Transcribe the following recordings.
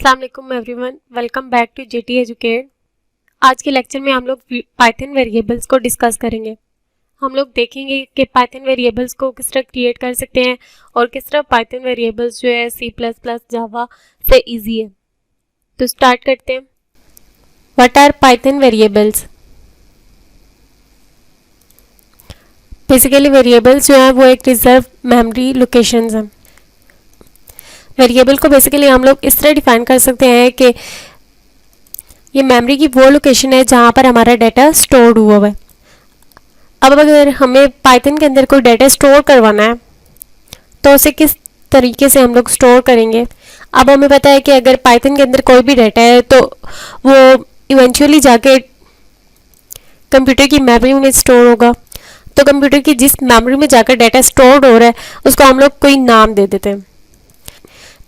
अस्सलाम वालेकुम everyone, welcome back to JT educate. आज के लेक्चर में हम लोग पाइथन वेरिएबल्स को डिस्कस करेंगे। हम लोग देखेंगे कि पाइथन वेरिएबल्स को किस तरह क्रिएट कर सकते हैं और किस तरह पाइथन वेरिएबल्स जो है C++, जावा से इजी है। तो स्टार्ट करते हैं। What are Python variables? Basically variables जो है वो एक रिजर्व मेमोरी लोकेशंस हैं। वेरिएबल को बेसिकली हम लोग इस तरह डिफाइन कर सकते हैं कि ये मेमोरी की वो लोकेशन है जहाँ पर हमारा डाटा स्टोर्ड हुआ है। अब अगर हमें पाइथन के अंदर कोई डाटा स्टोर करवाना है तो उसे किस तरीके से हम लोग स्टोर करेंगे। अब हमें पता है कि अगर पाइथन के अंदर कोई भी डाटा है तो वो इवेंचुअली जाके कंप्यूटर की मेमोरी में स्टोर होगा। तो कंप्यूटर की जिस मेमोरी में जाकर डाटा स्टोर्ड हो रहा है उसको हम लोग कोई नाम दे देते हैं,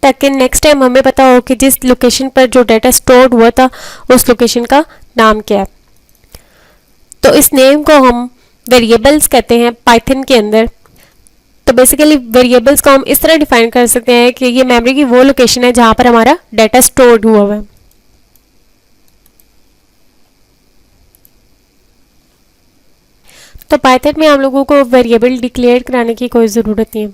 ताकि नेक्स्ट टाइम हमें पता हो कि जिस लोकेशन पर जो डाटा स्टोर्ड हुआ था उस लोकेशन का नाम क्या है। तो इस नेम को हम वेरिएबल्स कहते हैं पाइथन के अंदर। तो बेसिकली वेरिएबल्स को हम इस तरह डिफाइन कर सकते हैं कि ये मेमोरी की वो लोकेशन है जहाँ पर हमारा डाटा स्टोर्ड हुआ है। तो पाइथन में हम लोगों को वेरिएबल डिक्लेयर कराने की कोई ज़रूरत नहीं है।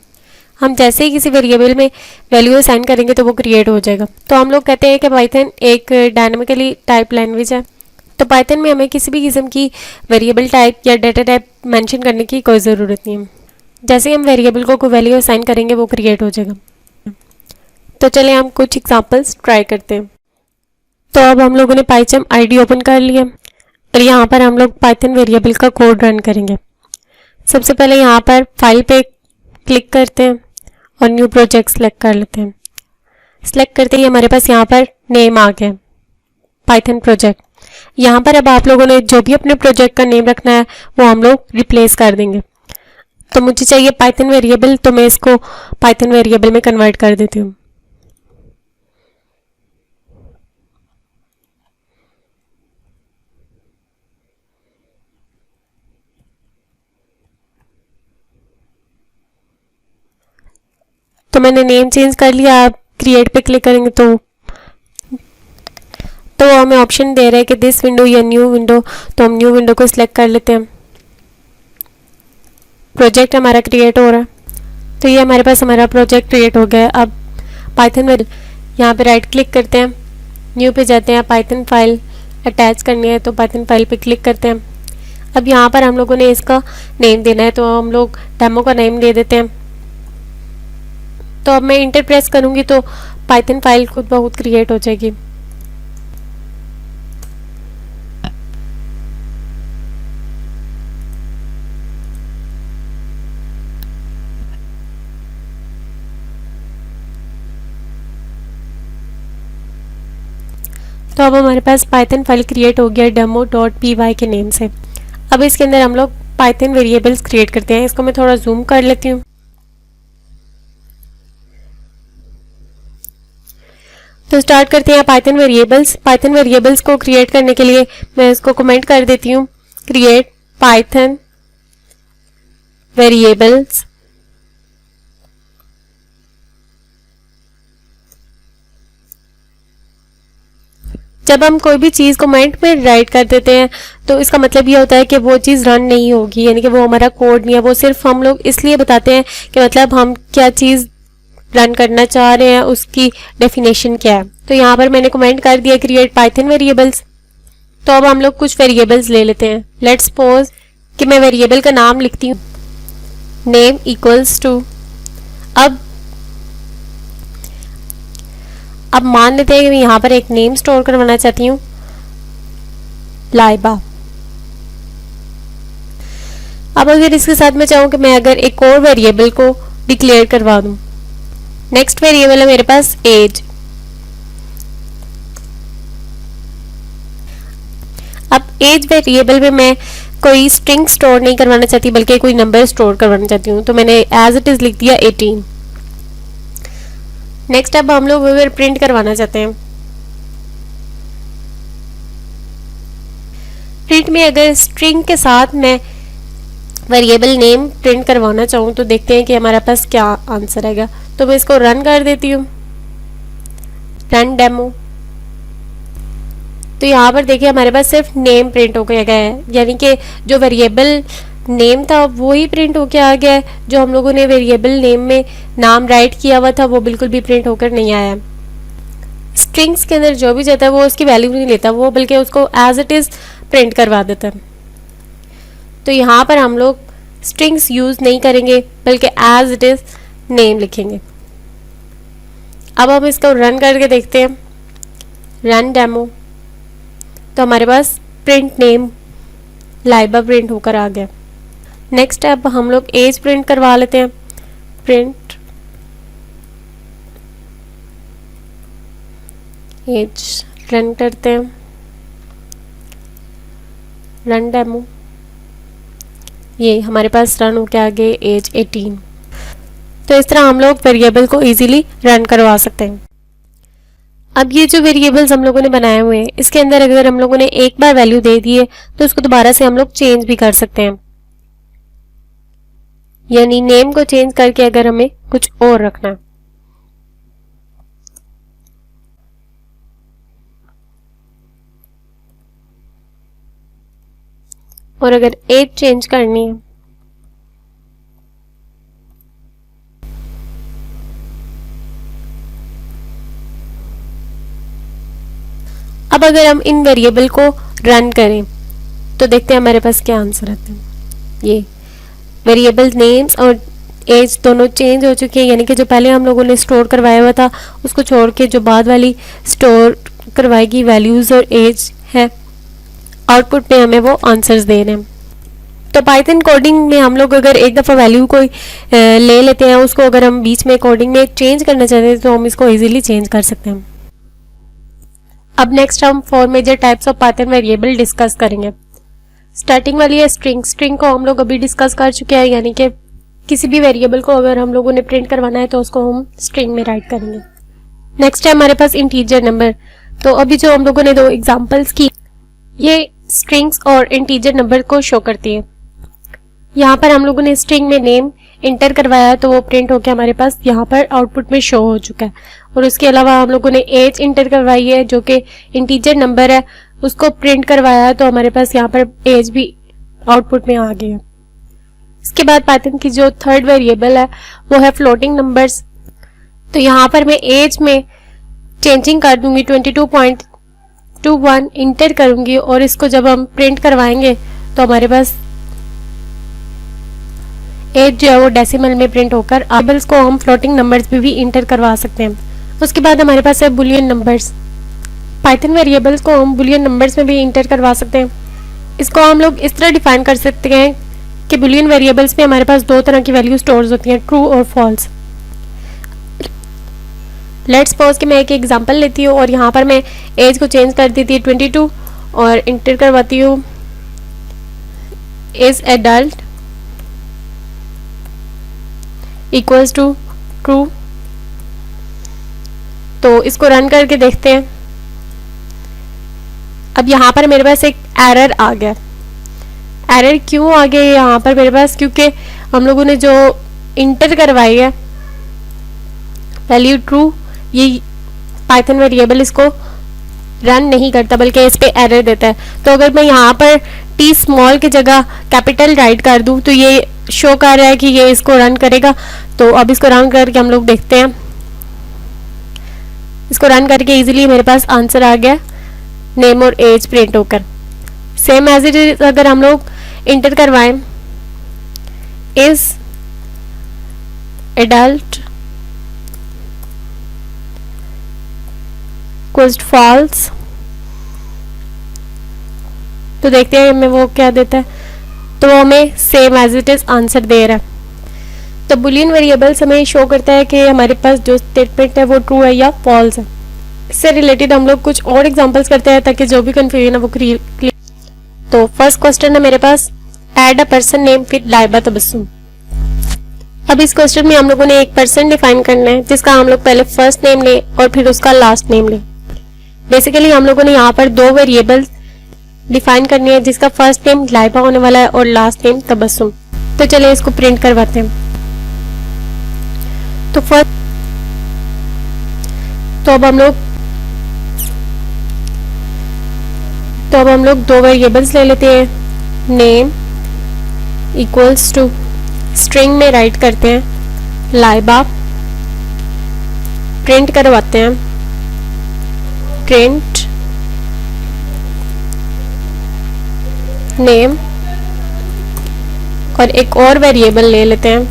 हम जैसे ही किसी वेरिएबल में वैल्यू असाइन करेंगे तो वो क्रिएट हो जाएगा। तो हम लोग कहते हैं कि पाइथन एक डायनामिकली टाइप लैंग्वेज है। तो पाइथन में हमें किसी भी किस्म की वेरिएबल टाइप या डाटा टाइप मेंशन करने की कोई ज़रूरत नहीं है। जैसे ही हम वेरिएबल को कोई वैल्यू असाइन करेंगे वो क्रिएट हो जाएगा। तो चलिए हम कुछ एग्जाम्पल्स ट्राई करते हैं। तो अब हम लोगों ने पाइथन आईडी ओपन कर लिया और यहाँ पर हम लोग पाइथन वेरिएबल का कोड रन करेंगे। सबसे पहले यहाँ पर फाइल पे क्लिक करते हैं और न्यू प्रोजेक्ट सेलेक्ट कर लेते हैं। सेलेक्ट करते ही हमारे पास यहाँ पर नेम आ गया, पाइथन प्रोजेक्ट। यहाँ पर अब आप लोगों ने जो भी अपने प्रोजेक्ट का नेम रखना है वो हम लोग रिप्लेस कर देंगे। तो मुझे चाहिए पाइथन वेरिएबल, तो मैं इसको पाइथन वेरिएबल में कन्वर्ट कर देती हूँ। तो मैंने नेम चेंज कर लिया। आप क्रिएट पे क्लिक करेंगे तो हमें ऑप्शन दे रहा है कि दिस विंडो या न्यू विंडो। तो हम न्यू विंडो को सिलेक्ट कर लेते हैं। प्रोजेक्ट हमारा क्रिएट हो रहा है। तो ये हमारे पास हमारा प्रोजेक्ट क्रिएट हो गया है। अब पाइथन में यहाँ पे राइट क्लिक करते हैं, न्यू पे जाते हैं, पाइथन फाइल अटैच करनी है तो पाइथन फाइल पे क्लिक करते हैं। अब यहाँ पर हम लोगों ने इसका नेम देना है तो हम लोग डेमो का नेम दे देते हैं। तो अब मैं इंटर प्रेस करूँगी तो पाइथन फाइल खुद बहुत क्रिएट हो जाएगी। तो अब हमारे पास पाइथन फाइल क्रिएट हो गया demo.py के नेम से। अब इसके अंदर हम लोग पाइथन वेरिएबल्स क्रिएट करते हैं। इसको मैं थोड़ा जूम कर लेती हूँ। तो स्टार्ट करते हैं पाइथन वेरिएबल्स। पाइथन वेरिएबल्स को क्रिएट करने के लिए मैं इसको कमेंट कर देती हूँ, क्रिएट पाइथन वेरिएबल्स। जब हम कोई भी चीज़ कमेंट में राइट कर देते हैं तो इसका मतलब ये होता है कि वो चीज़ रन नहीं होगी, यानी कि वो हमारा कोड नहीं है। वो सिर्फ हम लोग इसलिए बताते हैं कि मतलब हम क्या चीज़ रन करना चाह रहे हैं, उसकी डेफिनेशन क्या है। तो यहाँ पर मैंने कमेंट कर दिया क्रिएट पाइथन वेरिएबल्स। तो अब हम लोग कुछ वेरिएबल्स ले लेते हैं। लेट्स सपोज कि मैं वेरिएबल का नाम लिखती हूँ नेम इक्वल्स टू। अब मान लेते हैं कि मैं यहाँ पर एक नेम स्टोर करवाना चाहती हूँ, लाइबा। अब अगर इसके साथ मैं चाहूँ कि मैं अगर एक और वेरिएबल को डिक्लेयर करवा दूँ, नेक्स्ट वेरिएबल है मेरे पास एज। अब एज वेरिएबल में मैं कोई स्ट्रिंग स्टोर नहीं करवाना चाहती बल्कि कोई नंबर स्टोर करवाना चाहती हूँ। तो मैंने एज इट इज लिख दिया 18। नेक्स्ट अब हम लोग वेरिएबल प्रिंट करवाना चाहते हैं। प्रिंट में अगर स्ट्रिंग के साथ मैं वेरिएबल नेम प्रिंट करवाना चाहूँ तो देखते हैं कि हमारे पास क्या आंसर आएगा। तो मैं इसको रन कर देती हूँ। Run demo. तो यहाँ पर देखिए हमारे पास सिर्फ नेम प्रिंट हो गया है, यानी कि जो वेरिएबल नेम था वो ही प्रिंट होके आ गया है, जो हम लोगों ने वेरिएबल नेम में नाम राइट किया हुआ था वो बिल्कुल भी प्रिंट होकर नहीं आया है। स्ट्रिंग्स के अंदर जो भी जाता है वो उसकी वैल्यू नहीं लेता, वो बल्कि उसको एज इट इज़ प्रिंट करवा देता है। तो यहाँ पर हम लोग स्ट्रिंग्स यूज़ नहीं करेंगे बल्कि एज इट इज़ नेम लिखेंगे। अब हम इसको रन करके देखते हैं, रन डेमो। तो हमारे पास प्रिंट नेम लाइबा प्रिंट होकर आ गया। नेक्स्ट अब हम लोग एज प्रिंट करवा लेते हैं, प्रिंट एज, रन करते हैं, रन डेमो। ये हमारे पास रन होके आ गए एज 18। तो इस तरह हम लोग वेरिएबल को इजीली रन करवा सकते हैं। अब ये जो वेरिएबल्स हम लोगों ने बनाए हुए हैं इसके अंदर अगर हम लोगों ने एक बार वैल्यू दे दी है तो उसको दोबारा से हम लोग चेंज भी कर सकते हैं, यानी नेम को चेंज करके अगर हमें कुछ और रखना है। और अगर एज चेंज करनी है अब अगर हम इन वेरिएबल को रन करें तो देखते हैं हमारे पास क्या आंसर आता है। ये वेरिएबल नेम्स और एज दोनों चेंज हो चुके हैं, यानी कि जो पहले हम लोगों ने स्टोर करवाया हुआ था उसको छोड़ के जो बाद वाली स्टोर करवाएगी वैल्यूज़ और एज है, आउटपुट में हमें वो आंसर्स दे रहे हैं। तो पाइथन कोडिंग में हम लोग अगर एक दफ़ा वैल्यू कोई ले लेते हैं, उसको अगर हम बीच में कोडिंग में चेंज करना चाहते हैं तो हम इसको इजीली चेंज कर सकते हैं। अब नेक्स्ट हम 4 major types of Python variable discuss करेंगे। स्टार्टिंग वाली है स्ट्रिंग। स्ट्रिंग को हम लोग अभी डिस्कस कर चुके हैं, यानी कि किसी भी वेरिएबल को अगर हम लोगों ने प्रिंट करवाना है तो उसको हम स्ट्रिंग में राइट करेंगे। नेक्स्ट है हमारे पास इंटीजर नंबर। तो अभी जो हम लोगों ने 2 एग्जांपल्स की, ये स्ट्रिंग्स और इंटीजर नंबर को शो करती है। यहाँ पर हम लोगों ने स्ट्रिंग में नेम इंटर करवाया है तो वो प्रिंट होकर हमारे पास यहाँ पर आउटपुट में शो हो चुका है। और उसके अलावा हम लोगों ने एज इंटर करवाई है जो कि इंटीजर नंबर है, उसको प्रिंट करवाया है तो हमारे पास यहाँ पर एज भी आउटपुट में आ गई है। इसके बाद पाइथन की जो थर्ड वेरिएबल है वो है फ्लोटिंग नंबर्स। तो यहाँ पर मैं एज में चेंजिंग कर दूंगी, 22.21 इंटर करूंगी और इसको जब हम प्रिंट करवाएंगे तो हमारे पास एज जो है वो डेसिमल में प्रिंट होकर वेरिएबल्स को हम फ्लोटिंग नंबर्स भी इंटर करवा सकते हैं। उसके बाद हमारे पास है बुलियन नंबर्स। पाइथन वेरिएबल्स को हम बुलियन नंबर्स में भी इंटर करवा सकते हैं। इसको हम लोग इस तरह डिफाइन कर सकते हैं कि बुलियन वेरिएबल्स में हमारे पास 2 तरह की वैल्यू स्टोर्स होती हैं, ट्रू और फॉल्स। लेट्स सपोज कि मैं एक एग्जांपल लेती हूँ और यहाँ पर मैं एज को चेंज कर देती है 22 और इंटर करवाती हूँ is adult equals to true. तो इसको रन करके देखते हैं। अब यहाँ पर मेरे पास एक एरर आ गया। एरर क्यों आ गया यहाँ पर मेरे पास? क्योंकि हम लोगों ने जो इंटर करवाई है वैल्यू ट्रू, ये पाइथन वेरिएबल इसको रन नहीं करता बल्कि इस पे एरर देता है। तो अगर मैं यहाँ पर टी स्मॉल की जगह कैपिटल राइट कर दूँ तो ये शो कर रहा है कि ये इसको रन करेगा। तो अब इसको रन करके हम लोग देखते हैं। इसको रन करके इजीली मेरे पास आंसर आ गया, नेम और एज प्रिंट होकर। सेम एज इट इज अगर हम लोग इंटर करवाएं इज एडल्ट इक्वल्स फॉल्स, तो देखते हैं हमें वो क्या देता है। तो वो हमें same as it is answer दे रहा है। तो बुलियन वेरिएबल्स हमें शो करता है कि हमारे पास जो स्टेटमेंट है वो ट्रू है या फॉल्स है। इससे रिलेटेड हम लोग कुछ और एग्जांपल्स करते हैं ताकि जो भी कंफ्यूजन है वो क्लियर। तो फर्स्ट क्वेश्चन है मेरे पास, add a person name with Laiba Tabassum. अब इस क्वेश्चन में हम लोगों ने एक पर्सन डिफाइन करना है जिसका हम लोग पहले फर्स्ट नेम ले और फिर उसका लास्ट नेम ले। बेसिकली हम लोगों ने यहाँ पर 2 वेरिएबल्स डिफाइन करनी है जिसका फर्स्ट नेम लाइबा होने वाला है और लास्ट नेम तबस्सुम। तो चलिए इसको प्रिंट करवाते हैं। तो अब हम लोग तो अब हम लोग दो वेरिएबल्स ले लेते हैं, नेम इक्वल्स टू स्ट्रिंग में राइट करते हैं लाइबा, प्रिंट करवाते हैं प्रिंट नेम, और एक और वेरिएबल ले लेते हैं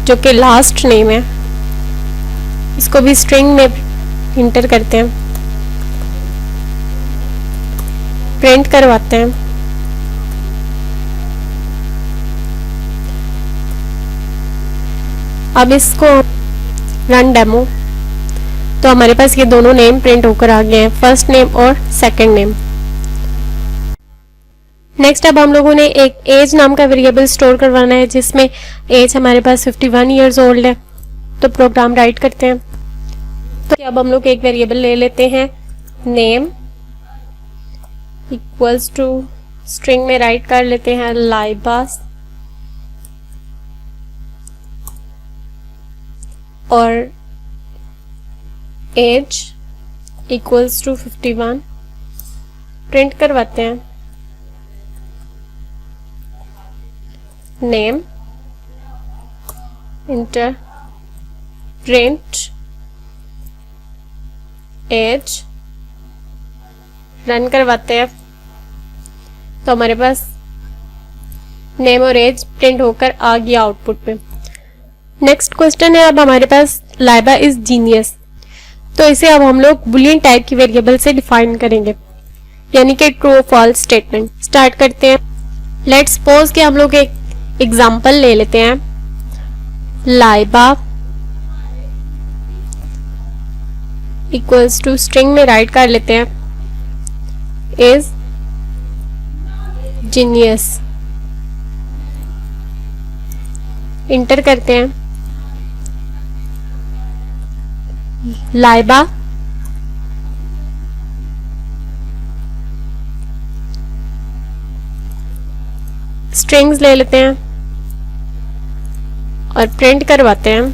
जो कि लास्ट नेम है, इसको भी स्ट्रिंग में इंटर करते हैं, प्रिंट करवाते हैं अब इसको रन डेमो, तो हमारे पास ये दोनों नेम प्रिंट होकर आ गए हैं, फर्स्ट नेम और सेकंड नेम। नेक्स्ट अब हम लोगों ने एक एज नाम का वेरिएबल स्टोर करवाना है जिसमें एज हमारे पास 51 ईयर्स ओल्ड है, तो प्रोग्राम राइट करते हैं। तो अब हम लोग एक वेरिएबल ले लेते हैं, नेम इक्वल्स टू स्ट्रिंग में राइट कर लेते हैं लाइबास, और एज इक्वल्स टू 51, प्रिंट करवाते हैं name enter print age, run करवाते हैं, तो हमारे पास नेम और एज प्रिंट होकर आ गया आउटपुट पे। नेक्स्ट क्वेश्चन है, अब हमारे पास लाइबा इज जीनियस, तो इसे अब हम लोग बुलियन टाइप की वेरिएबल से डिफाइन करेंगे, यानी कि ट्रू और फॉल्स स्टेटमेंट। स्टार्ट करते हैं, लेट्स सपोज कि हम लोग एक एग्जांपल ले लेते हैं, लाइबा इक्वल्स टू स्ट्रिंग में राइट कर लेते हैं इज जीनियस, इंटर करते हैं लाइबा स्ट्रिंग्स ले लेते हैं और प्रिंट करवाते हैं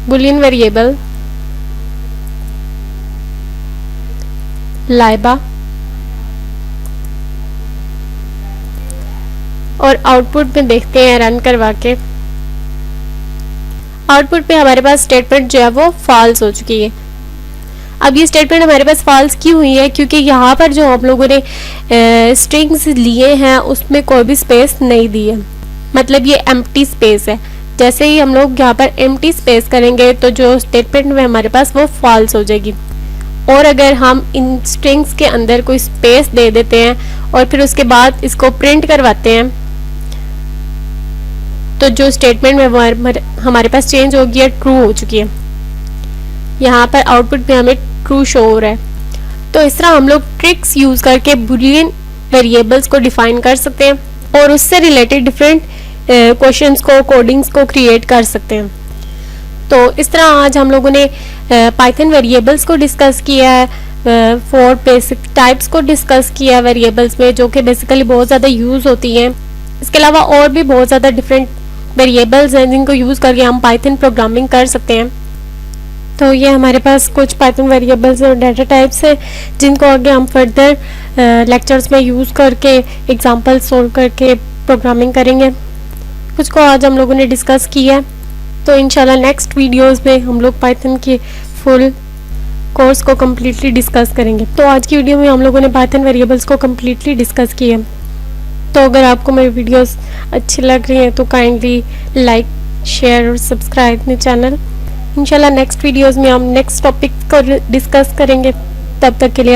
बुलियन वेरिएबल लाइबा, और आउटपुट में देखते हैं रन करवा के, आउटपुट पे हमारे पास स्टेटमेंट जो है वो फॉल्स हो चुकी है। अब ये स्टेटमेंट हमारे पास फॉल्स क्यों हुई है, क्योंकि यहाँ पर जो हम लोगों ने स्ट्रिंग्स लिए हैं उसमें कोई भी स्पेस नहीं दी है, मतलब ये एम्प्टी स्पेस है। जैसे ही हम लोग यहाँ पर एम्प्टी स्पेस करेंगे तो जो स्टेटमेंट में हमारे पास वो फॉल्स हो जाएगी, और अगर हम इन स्ट्रिंग्स के अंदर कोई स्पेस दे देते हैं और फिर उसके बाद इसको प्रिंट करवाते हैं तो जो स्टेटमेंट में हमारे पास चेंज हो गया, ट्रू हो चुकी है। यहाँ पर आउटपुट में हमें ट्रू शो हो रहा है। तो इस तरह हम लोग ट्रिक्स यूज करके बुलियन वेरिएबल्स को डिफाइन कर सकते हैं और उससे रिलेटेड डिफरेंट क्वेश्चंस को, कोडिंग्स को क्रिएट कर सकते हैं। तो इस तरह आज हम लोगों ने पाइथन वेरिएबल्स को डिस्कस किया है, 4 बेसिक टाइप्स को डिस्कस किया वेरिएबल्स में, जो कि बेसिकली बहुत ज़्यादा यूज़ होती हैं। इसके अलावा और भी बहुत ज़्यादा डिफरेंट वेरिएबल्स हैं जिनको यूज़ करके हम पाइथन प्रोग्रामिंग कर सकते हैं। तो ये हमारे पास कुछ पाइथन वेरिएबल्स और डाटा टाइप्स हैं जिनको आगे हम फर्दर लेक्चर्स में यूज़ करके एग्जांपल सोल्व करके प्रोग्रामिंग करेंगे। कुछ को आज हम लोगों ने डिस्कस किया, तो इंशाल्लाह नेक्स्ट वीडियोस में हम लोग पाइथन के फुल कोर्स को कम्प्लीटली डिस्कस करेंगे। तो आज की वीडियो में हम लोगों ने पाइथन वेरिएबल्स को कम्प्लीटली डिस्कस किया। तो अगर आपको मेरी वीडियोस अच्छी लग रही हैं तो काइंडली लाइक, शेयर और सब्सक्राइब मेरे चैनल। इंशाल्लाह नेक्स्ट वीडियोस में हम नेक्स्ट टॉपिक को डिस्कस करेंगे। तब तक के लिए